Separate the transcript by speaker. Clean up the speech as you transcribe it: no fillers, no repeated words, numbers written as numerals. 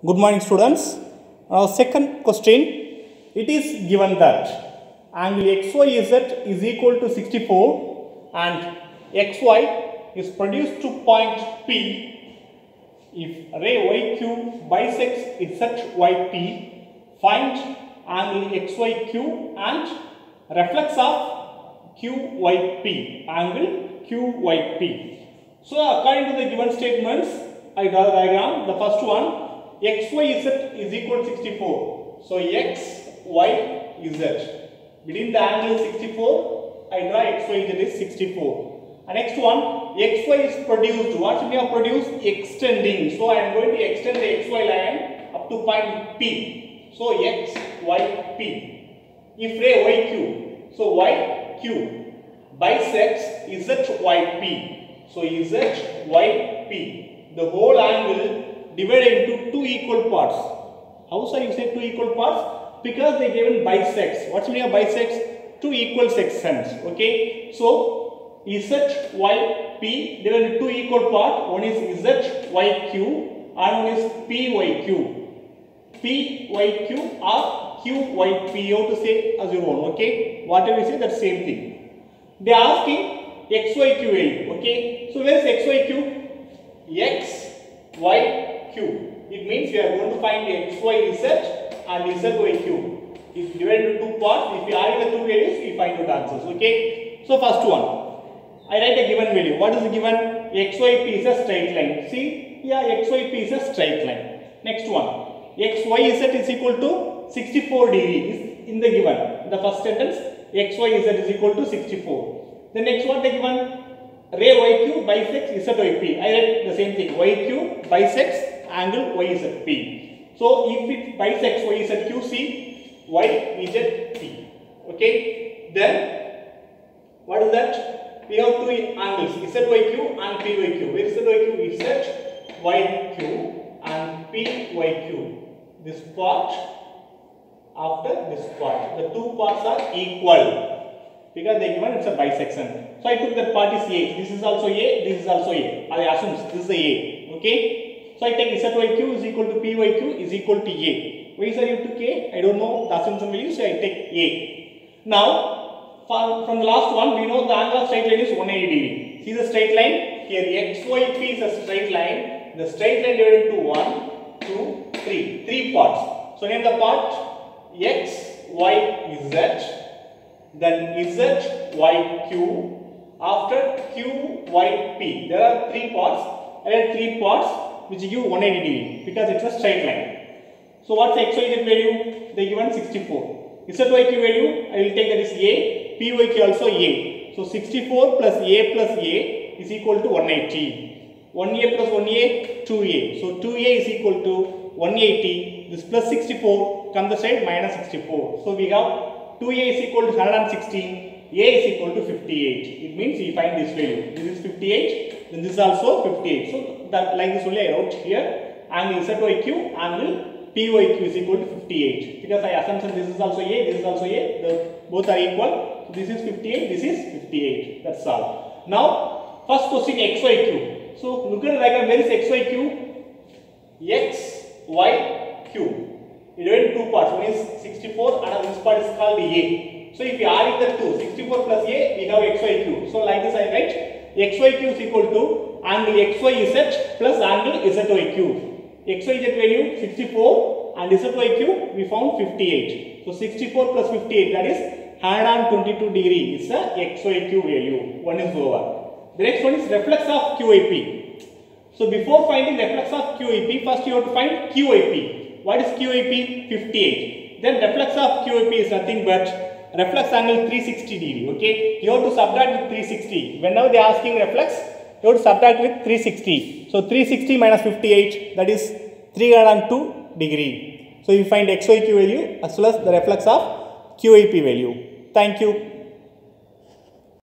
Speaker 1: Good morning, students. Second question. It is given that angle XYZ is equal to 64 and XY is produced to point P. If ray YQ bisects ZYP, find angle XYQ and reflex of QYP, angle QYP. So according to the given statements, I draw the diagram. The first one, XYZ is equal to 64. So XYZ. Between the angle 64, I draw XYZ is 64. And next one, XY is produced. What should we have produced? Extending. So I am going to extend the XY line up to point P. So XYP. If ray YQ, so YQ bisects ZYP. So ZYP, the whole angle divided into two equal parts. How shall you say two equal parts? Because they given bisects. What's the meaning of bisects? Two equal sections. Okay. So ZYP divided into two equal parts. One is ZYQ and one is PYQ. PYQ or QYP. You have to say as your own. Okay. Whatever you say, that's same thing. They are asking XYQ value. Okay. So where is XYQ? XYQ. It means we are going to find XYZ and ZYQ. If divided into two parts, if we add the two values, we find out answers. Okay. So first one, I write a given value. What is the given? XYP is a straight line. See, yeah, XYP is a straight line. Next one, XYZ is equal to 64 degrees in the given. The first sentence, XYZ is equal to 64. The next one, the given ray YQ bisects ZYP. I write the same thing. YQ bisects angle YZP. So if it bisects YZQ, see YZP. Okay. Then what is that? We have two angles ZYQ and PYQ. Where is ZYQ? ZYQ and PYQ. This part after this part. The two parts are equal. Because they given it's a bisection. So I took that part is A. This is also A. This is also A. I assume this is a A. Okay. So I take ZYQ is equal to PYQ is equal to A. Why is you took A? I don't know the assumption value. So I take A. Now from the last one we know the angle of straight line is 180 degree. See the straight line here. XYP is a straight line. The straight line divided into 1, 2, 3. Three parts. So name the part X, Y, Z. Then ZYQ after QYP. There are three parts. I had three parts which give 180 degree because it's a straight line. So what's the XYZ value? They given 64. ZYQ value I will take that is A. PYQ also A. So 64 plus A is equal to 180. 1A plus 1A 2A. So 2A is equal to 180. This plus 64 comes the side minus 64. So we have 2A is equal to 116, A is equal to 58. It means we find this value. This is 58, then this is also 58. So that like this only I wrote here. Angle ZYQ, angle PYQ is equal to 58. Because I assume this is also A, this is also A. Both are equal. So this is 58, this is 58. That's all. Now first question XYQ. So look at the diagram. Where is XYQ? XYQ. We divided into two parts. One is 64 and this part is called A. So if we add the two, 64 plus A, we have XYQ. So like this I write XYQ is equal to angle XYZ plus angle ZYQ. XYZ value 64 and ZYQ we found 58. So 64 plus 58 that is 122 degree is the XYQ value. One is over. The next one is reflex of QYP. So before finding reflex of QYP, first you have to find QYP. What is QYP? 58. Then reflex of QYP is nothing but reflex angle 360 degree. Okay. You have to subtract with 360. Whenever they are asking reflex, you have to subtract with 360. So 360 minus 58, that is 302 degree. So you find XYQ value as well as the reflex of QYP value. Thank you.